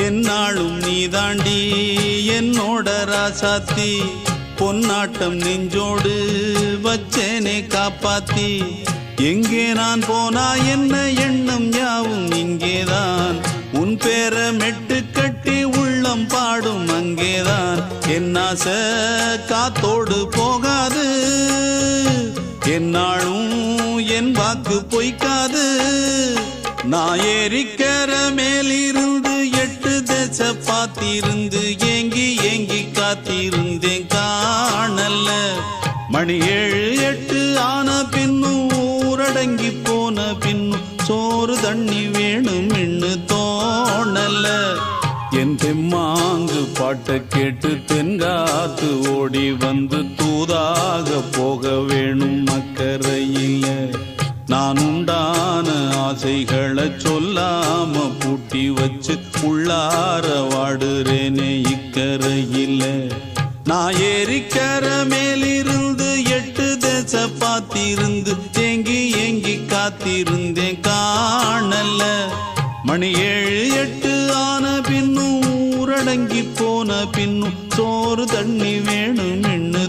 என்னாலும் நீதாண்டி என்னோட ராசாத்தி பொன்னாட்டம் நெஞ்சோடு வச்சேனே காப்பாத்தி எங்கே நான் போனா என்ன எண்ணம் யாவும் இங்கேதான் உன் பேர மெட்டு கட்டி உள்ளம் பாடும் அங்கேதான் என் ஆசை காத்தோடு போகாது என்னாலும் என் வாக்கு பொய்க்காது நான் ஏறிக்கர மேலிருந்து 8 தேச பார்த்திருந்து ஏங்கி ஏங்கி காத்திருந்தேன் காணல்ல மணி 7 8 ஆன பின்னும் ஊரடங்கி போன பின்னும் சோறு தண்ணி வேணும் இன்னு தோணல என் தெம்மாங்கு பாட்டை கேட்டு தென்காத்து ஓடி வந்து தூதாக போக வேணும் அக்கறையில நான் உண்டான ஆசைகளை சொல்லாம பூட்டி வச்சு உள்ளார வாடுறேனே இக்கரையில நான் ஏறிக்கர மேலிருந்து 8 தேச பார்த்திருந்து ஏங்கி ஏங்கி காத்திருந்தேன் காணல மணி 7 8 ஆன பின்னும் ஊரடங்கி போன பின்னும் சோறு தண்ணி வேணும் இன்னு